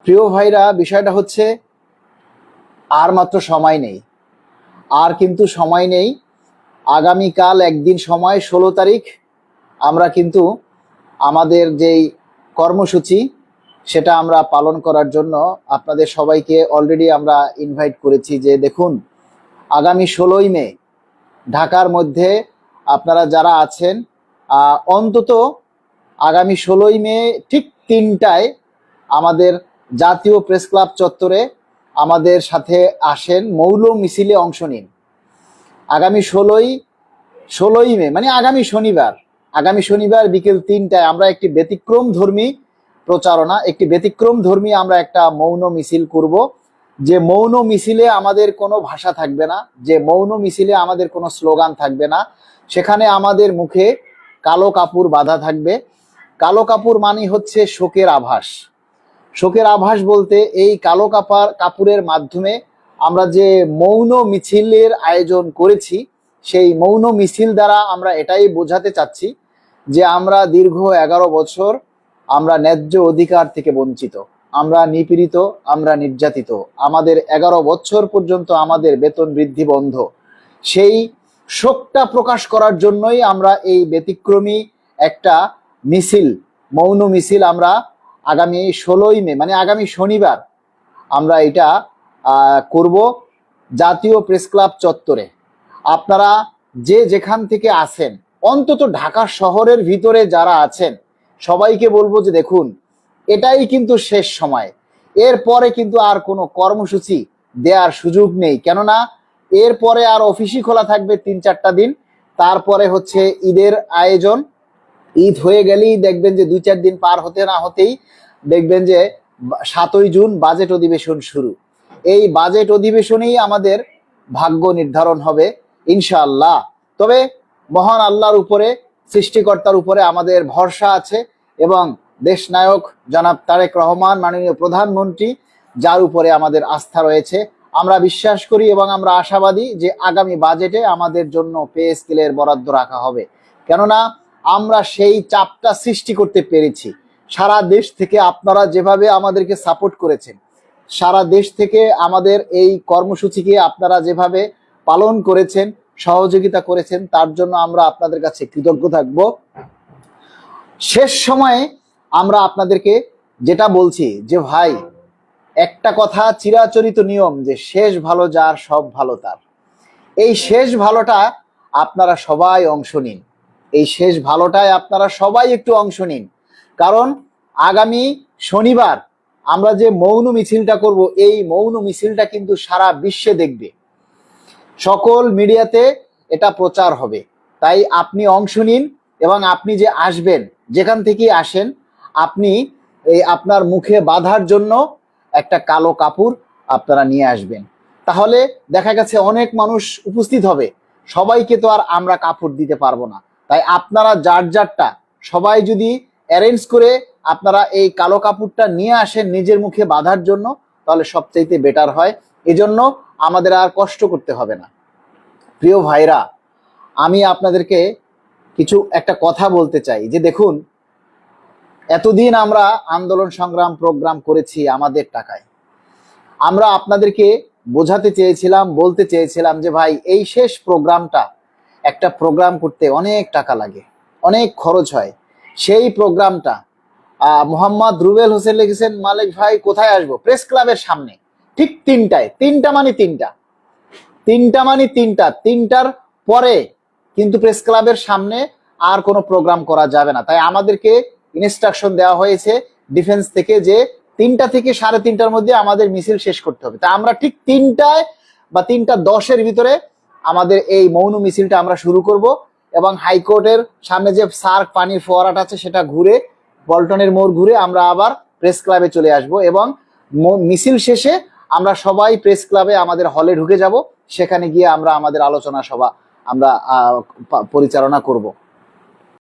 প্রিয় ভাইরা, বিষয়টা হচ্ছে আর মাত্র সময় নেই, আর কিন্তু সময় নেই। আগামীকাল একদিন সময়, 16 তারিখ আমরা কিন্তু আমাদের যেই কর্মসূচি সেটা আমরা পালন করার জন্য আপনাদের সবাইকে অলরেডি আমরা ইনভাইট করেছি। যে দেখুন, আগামী 16ই মে ঢাকার মধ্যে আপনারা যারা আছেন, অন্তত আগামী 16ই মে ঠিক 3টায় আমাদের জাতীয় প্রেস ক্লাব চত্বরে আমাদের সাথে আসেন, মৌল মিছিলে অংশ নিন। আগামী 16ই মে মানে আগামী শনিবার বিকেল 3টায় আমরা একটি ব্যতিক্রম ধর্মী প্রচারণা, একটি ব্যতিক্রম ধর্মী আমরা একটা মৌন মিছিল করব। যে মৌন মিছিলে আমাদের কোনো ভাষা থাকবে না, যে মৌন মিছিলে আমাদের কোনো স্লোগান থাকবে না। সেখানে আমাদের মুখে কালো কাপড় বাঁধা থাকবে। কালো কাপড় মানে হচ্ছে শোকের আভাস। শোকের আভাস বলতে এই কালো কাপড়ের মাধ্যমে আমরা যে মৌন মিছিলের আয়োজন করেছি, সেই মৌন মিছিল দ্বারা আমরা এটাই বোঝাতে চাচ্ছি যে আমরা দীর্ঘ 11 বছর আমরা ন্যায্য অধিকার থেকে বঞ্চিত, আমরা নিপীড়িত, আমরা নির্যাতিত। আমাদের 11 বছর পর্যন্ত আমাদের বেতন বৃদ্ধি বন্ধ। সেই শোকটা প্রকাশ করার জন্যই আমরা এই ব্যতিক্রমী একটা মিছিল, মৌন মিছিল আমরা আগামী 16ই মে মানে আগামী শনিবার আমরা এটা করব জাতীয় প্রেস ক্লাব চত্বরে। আপনারা যে যেখান থেকে আসেন, অন্তত ঢাকা শহরের ভিতরে যারা আছেন, সবাইকে বলবো যে দেখুন, এটাই কিন্তু শেষ সময়। এরপরে কিন্তু আর কোনো কর্মসূচি দেওয়ার সুযোগ নেই, কেননা এরপরে আর অফিসই খোলা থাকবে 3-4টা দিন। তারপরে হচ্ছে ঈদের আয়োজন। ঈদ হয়ে গেলেই দেখবেন যে 2-4 দিন পার হতে না হতেই দেখবেন যে 7ই জুন বাজেট অধিবেশন শুরু। এই বাজেট অধিবেশনেই আমাদের ভাগ্য নির্ধারণ হবে ইনশাআল্লাহ। তবে মহান আল্লাহর উপরে, সৃষ্টিকর্তার উপরে আমাদের ভরসা আছে, এবং দেশ নায়ক জনাব তারেক রহমান মাননীয় প্রধানমন্ত্রী, যার উপরে আমাদের আস্থা রয়েছে। আমরা বিশ্বাস করি এবং আমরা আশাবাদী যে আগামী বাজেটে আমাদের জন্য পে স্কেলের বরাদ্দ রাখা হবে, কেননা আমরা সেই চাপটা সৃষ্টি করতে পেরেছি। সারা দেশ থেকে আপনারা যেভাবে আমাদেরকে সাপোর্ট করেছেন, সারা দেশ থেকে আমাদের এই কর্মসূচিকে আপনারা যেভাবে পালন করেছেন, সহযোগিতা করেছেন, তার জন্য আমরা আপনাদের কাছে কৃতজ্ঞ থাকব। শেষ সময়ে আমরা আপনাদেরকে যেটা বলছি যে ভাই, একটা কথা চিরাচরিত নিয়ম যে শেষ ভালো যার সব ভালো তার। এই শেষ ভালোটা আপনারা সবাই অংশ নিন, এই শেষ ভালোটায় আপনারা সবাই একটু অংশ নিন। কারণ আগামী শনিবার আমরা যে মৌন মিছিলটা করব, এই মৌন মিছিলটা কিন্তু সারা বিশ্বে দেখবে, সকল মিডিয়াতে এটা প্রচার হবে। তাই আপনি অংশ নিন, এবং আপনি যে আসবেন, যেখান থেকেই আসেন, আপনি এই আপনার মুখে বাঁধার জন্য একটা কালো কাপড় আপনারা নিয়ে আসবেন। তাহলে দেখা গেছে অনেক মানুষ উপস্থিত হবে, সবাইকে তো আর আমরা কাপড় দিতে পারবো না। তাই আপনারা যার যারটা সবাই যদি অ্যারেঞ্জ করে আপনারা এই কালো কাপড়টা নিয়ে আসেন নিজের মুখে বাঁধার জন্য, তাহলে সবচাইতে বেটার হয়। এজন্য আমাদের আর কষ্ট করতে হবে না। প্রিয় ভাইরা, আমি আপনাদেরকে একটা কথা বলতে চাই যে দেখুন, এতদিন আমরা আন্দোলন সংগ্রাম প্রোগ্রাম করেছি আমাদের টাকায়। আমরা আপনাদেরকে বোঝাতে চেয়েছিলাম, বলতে চেয়েছিলাম যে ভাই, এই শেষ প্রোগ্রামটা, একটা প্রোগ্রাম করতে অনেক টাকা লাগে, অনেক খরচ হয়। সেই প্রোগ্রামটা মোহাম্মদ রুবেল হোসেন লিখেছেন, মালিক ভাই কোথায় আসবো? প্রেস ক্লাবের সামনে ঠিক 3টায়। 3টা মানে 3টার পরে কিন্তু প্রেস ক্লাবের সামনে আর কোনো প্রোগ্রাম করা যাবে না। তাই আমাদেরকে ইনস্ট্রাকশন দেওয়া হয়েছে ডিফেন্স থেকে যে 3টা থেকে 3:30টার মধ্যে আমাদের মিছিল শেষ করতে হবে। তাই আমরা ঠিক 3টায় বা 3:10-এর ভিতরে আমাদের এই মৌন মিছিলটা আমরা শুরু করব, এবং হাইকোর্টের সামনে যে সার্ক পানির ফোয়ারাটা আছে সেটা ঘুরে, পল্টনের মোড় ঘুরে আমরা আবার প্রেস ক্লাবে চলে আসব, এবং মিছিল শেষে আমরা সবাই প্রেস ক্লাবে আমাদের হলে ঢুকে যাব। সেখানে গিয়ে আমরা আমাদের আলোচনা সভা আমরা পরিচালনা করব।